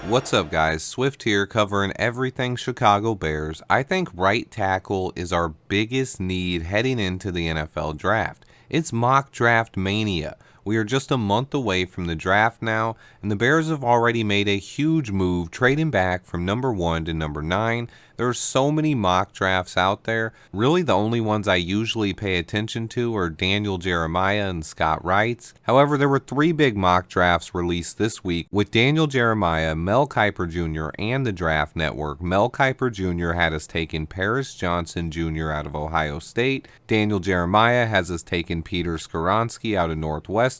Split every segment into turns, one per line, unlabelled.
What's up, guys? Swift here, covering everything Chicago Bears. I think right tackle is our biggest need heading into the NFL draft. It's mock draft mania. We are just a month away from the draft now, and the Bears have already made a huge move trading back from number 1 to number 9. There are so many mock drafts out there. Really, the only ones I usually pay attention to are Daniel Jeremiah and Scott Wrights. However, there were 3 big mock drafts released this week with Daniel Jeremiah, Mel Kiper Jr., and the Draft Network. Mel Kiper Jr. had us taking Paris Johnson Jr. out of Ohio State. Daniel Jeremiah has us taking Peter Skoronski out of Northwestern.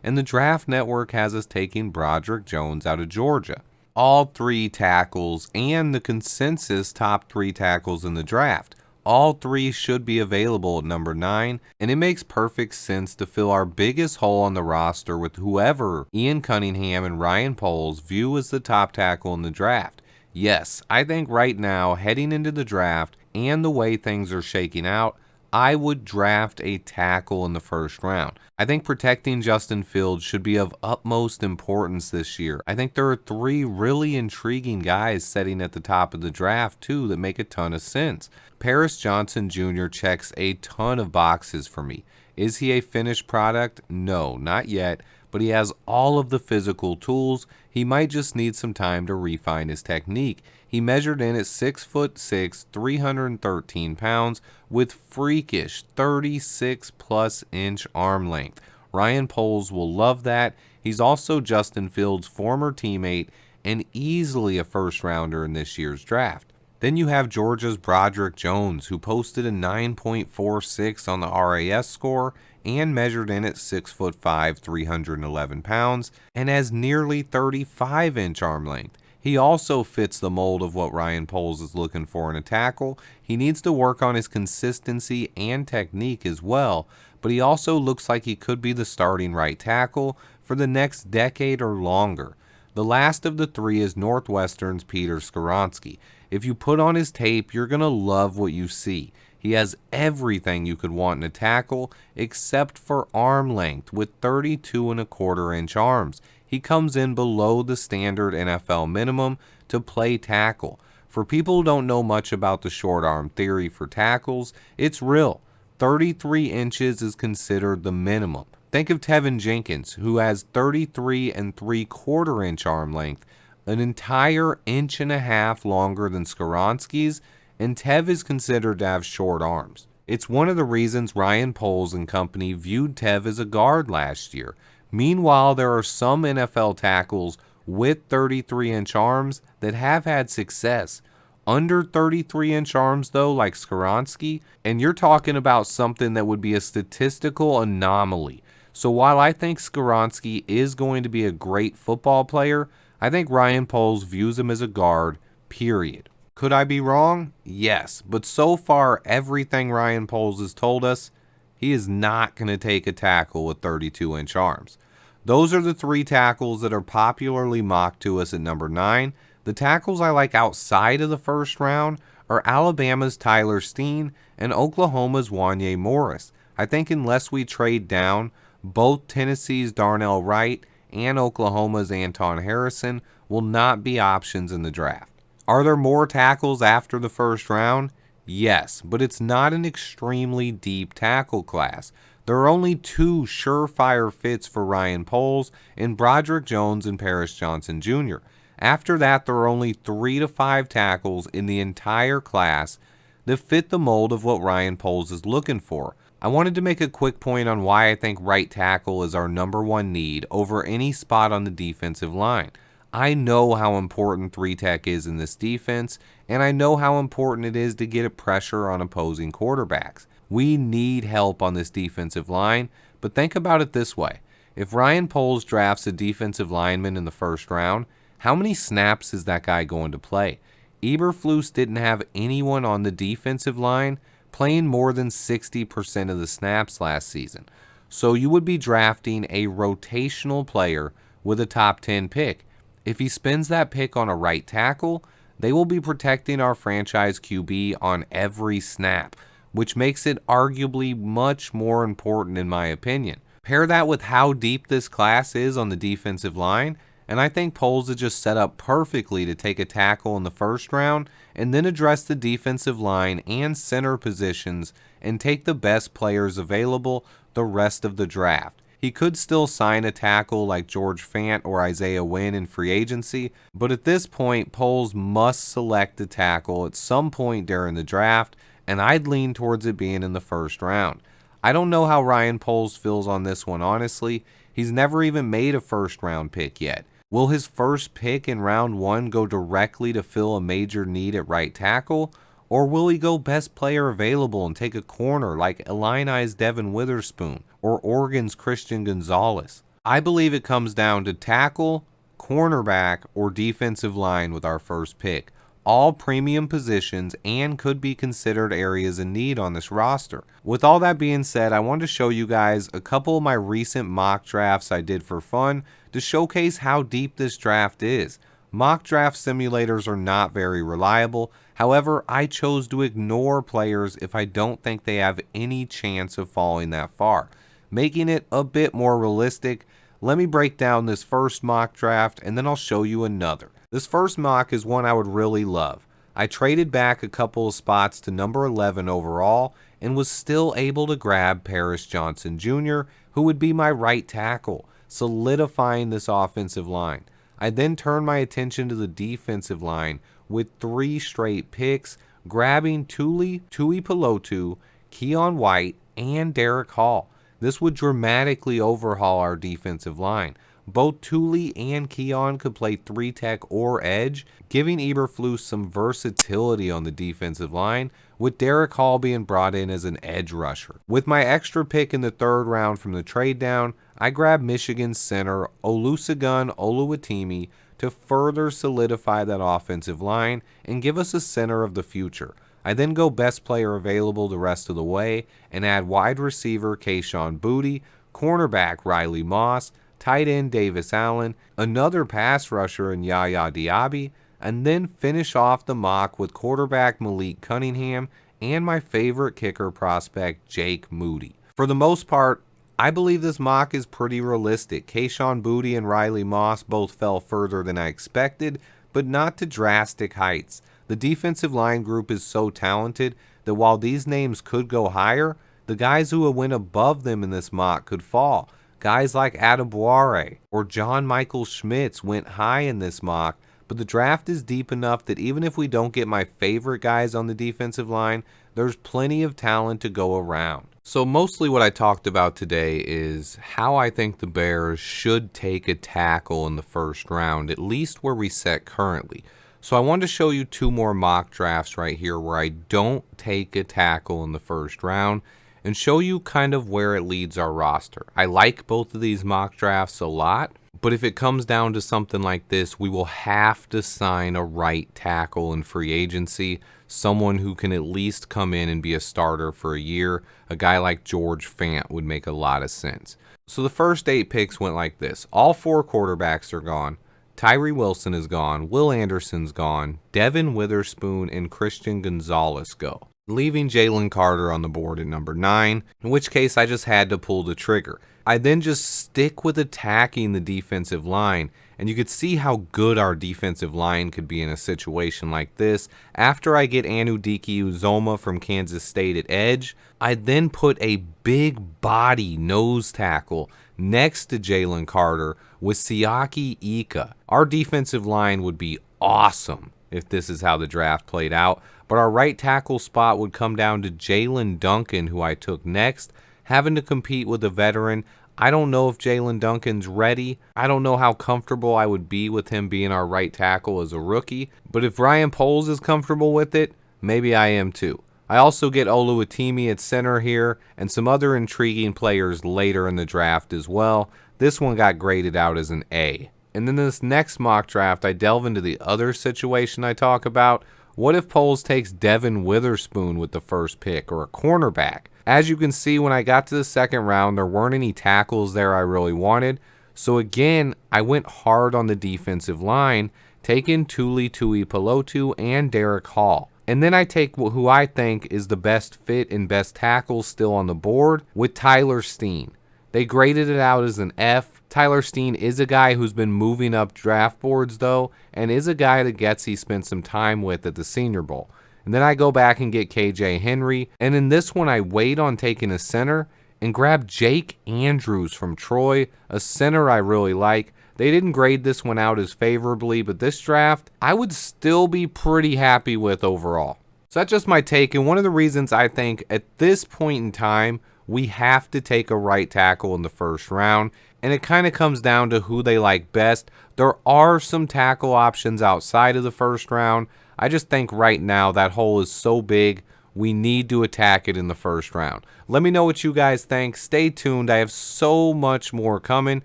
And the Draft Network has us taking Broderick Jones out of Georgia. All 3 tackles and the consensus top 3 tackles in the draft. All 3 should be available at number 9, and it makes perfect sense to fill our biggest hole on the roster with whoever Ian Cunningham and Ryan Poles view as the top tackle in the draft. Yes, I think right now, heading into the draft and the way things are shaking out, I would draft a tackle in the first round. I think protecting Justin Fields should be of utmost importance this year. I think there are 3 really intriguing guys sitting at the top of the draft, too, that make a ton of sense. Paris Johnson Jr. checks a ton of boxes for me. Is he a finished product? No, not yet, but he has all of the physical tools. He might just need some time to refine his technique. He measured in at 6'6", 313 pounds, with freakish 36-plus inch arm length. Ryan Poles will love that. He's also Justin Fields' former teammate and easily a first-rounder in this year's draft. Then you have Georgia's Broderick Jones, who posted a 9.46 on the RAS score and measured in at 6'5", 311 pounds, and has nearly 35-inch arm length. He also fits the mold of what Ryan Poles is looking for in a tackle. He needs to work on his consistency and technique as well, but he also looks like he could be the starting right tackle for the next decade or longer. The last of the 3 is Northwestern's Peter Skoronski. If you put on his tape, you're going to love what you see. He has everything you could want in a tackle except for arm length with 32.25-inch arms. He comes in below the standard NFL minimum to play tackle. For people who don't know much about the short arm theory for tackles, it's real. 33 inches is considered the minimum. Think of Tevin Jenkins, who has 33.75-inch arm length, an entire inch and a half longer than Skoronski's, and Tev is considered to have short arms. It's one of the reasons Ryan Poles and company viewed Tev as a guard last year. Meanwhile, there are some NFL tackles with 33-inch arms that have had success. Under 33-inch arms, though, like Skoronski, and you're talking about something that would be a statistical anomaly. So while I think Skoronski is going to be a great football player, I think Ryan Poles views him as a guard, period. Could I be wrong? Yes, but so far, everything Ryan Poles has told us, he is not going to take a tackle with 32-inch arms. Those are the 3 tackles that are popularly mocked to us at number 9. The tackles I like outside of the first round are Alabama's Tyler Steen and Oklahoma's Wanye Morris. I think unless we trade down, both Tennessee's Darnell Wright and Oklahoma's Anton Harrison will not be options in the draft. Are there more tackles after the first round? Yes, but it's not an extremely deep tackle class. There are only 2 surefire fits for Ryan Poles in Broderick Jones and Paris Johnson Jr. After that, there are only 3 to 5 tackles in the entire class that fit the mold of what Ryan Poles is looking for. I wanted to make a quick point on why I think right tackle is our number 1 need over any spot on the defensive line. I know how important 3-tech is in this defense, and I know how important it is to get a pressure on opposing quarterbacks. We need help on this defensive line, but think about it this way. If Ryan Poles drafts a defensive lineman in the first round, how many snaps is that guy going to play? Eberflus didn't have anyone on the defensive line playing more than 60% of the snaps last season. So you would be drafting a rotational player with a top 10 pick. If he spends that pick on a right tackle, they will be protecting our franchise QB on every snap, which makes it arguably much more important in my opinion. Pair that with how deep this class is on the defensive line, and I think Poles is just set up perfectly to take a tackle in the first round and then address the defensive line and center positions and take the best players available the rest of the draft. He could still sign a tackle like George Fant or Isaiah Wynn in free agency, but at this point, Poles must select a tackle at some point during the draft, and I'd lean towards it being in the first round. I don't know how Ryan Poles feels on this one, honestly. He's never even made a first round pick yet. Will his first pick in round 1 go directly to fill a major need at right tackle? Or will he go best player available and take a corner like Illini's Devin Witherspoon or Oregon's Christian Gonzalez? I believe it comes down to tackle, cornerback, or defensive line with our first pick. All premium positions and could be considered areas in need on this roster. With all that being said, I wanted to show you guys a couple of my recent mock drafts I did for fun to showcase how deep this draft is. Mock draft simulators are not very reliable. However, I chose to ignore players if I don't think they have any chance of falling that far, making it a bit more realistic. Let me break down this first mock draft and then I'll show you another. This first mock is one I would really love. I traded back a couple of spots to number 11 overall and was still able to grab Paris Johnson Jr., who would be my right tackle, solidifying this offensive line. I then turned my attention to the defensive line with 3 straight picks, grabbing Tuli Tuipulotu, Keon White, and Derek Hall. This would dramatically overhaul our defensive line. Both Tuli and Keon could play 3-tech or edge, giving Eberflus some versatility on the defensive line, with Derek Hall being brought in as an edge rusher. With my extra pick in the 3rd round from the trade down, I grabbed Michigan center Olusegun Oluwatimi to further solidify that offensive line and give us a center of the future. I then go best player available the rest of the way and add wide receiver Kayshon Boutte, cornerback Riley Moss, tight end Davis Allen, another pass rusher in Yaya Diaby, and then finish off the mock with quarterback Malik Cunningham and my favorite kicker prospect Jake Moody. For the most part, I believe this mock is pretty realistic. Kayshon Boutte and Riley Moss both fell further than I expected, but not to drastic heights. The defensive line group is so talented that while these names could go higher, the guys who went above them in this mock could fall. Guys like Adebawore or John Michael Schmitz went high in this mock, but the draft is deep enough that even if we don't get my favorite guys on the defensive line, there's plenty of talent to go around. So mostly what I talked about today is how I think the Bears should take a tackle in the first round, at least where we sit currently. So I wanted to show you 2 more mock drafts right here where I don't take a tackle in the first round and show you kind of where it leads our roster. I like both of these mock drafts a lot, but if it comes down to something like this, we will have to sign a right tackle in free agency, someone who can at least come in and be a starter for a year. A guy like George Fant would make a lot of sense. So the first 8 picks went like this. All 4 quarterbacks are gone. Tyree Wilson is gone, Will Anderson's gone, Devin Witherspoon and Christian Gonzalez go, leaving Jalen Carter on the board at number 9, in which case I just had to pull the trigger. I then just stick with attacking the defensive line, and you could see how good our defensive line could be in a situation like this. After I get Anudike Uzoma from Kansas State at edge, I then put a big body nose tackle next to Jalen Carter with Siaki Ika. Our defensive line would be awesome if this is how the draft played out, but our right tackle spot would come down to Jalen Duncan, who I took next, having to compete with a veteran. I don't know if Jalen Duncan's ready. I don't know how comfortable I would be with him being our right tackle as a rookie, but if Ryan Poles is comfortable with it, maybe I am too. I also get Oluwatimi at center here and some other intriguing players later in the draft as well. This one got graded out as an A. And then this next mock draft, I delve into the other situation I talk about. What if Poles takes Devin Witherspoon with the first pick or a cornerback? As you can see, when I got to the 2nd round, there weren't any tackles there I really wanted. So again, I went hard on the defensive line, taking Tuli Tuipulotu and Derek Hall. And then I take who I think is the best fit and best tackle still on the board with Tyler Steen. They graded it out as an F. Tyler Steen is a guy who's been moving up draft boards, though, and is a guy that Getsy spent some time with at the Senior Bowl. And then I go back and get KJ Henry, and in this one I wait on taking a center and grab Jake Andrews from Troy, a center I really like. They didn't grade this one out as favorably, but this draft I would still be pretty happy with overall. So that's just my take, and one of the reasons I think at this point in time we have to take a right tackle in the first round, and it kind of comes down to who they like best. There are some tackle options outside of the first round. I just think right now that hole is so big, we need to attack it in the first round. Let me know what you guys think. Stay tuned. I have so much more coming.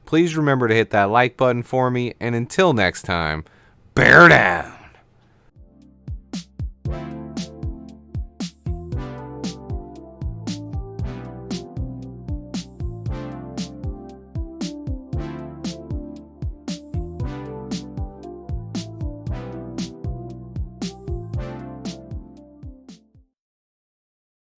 Please remember to hit that like button for me, and until next time, bear down.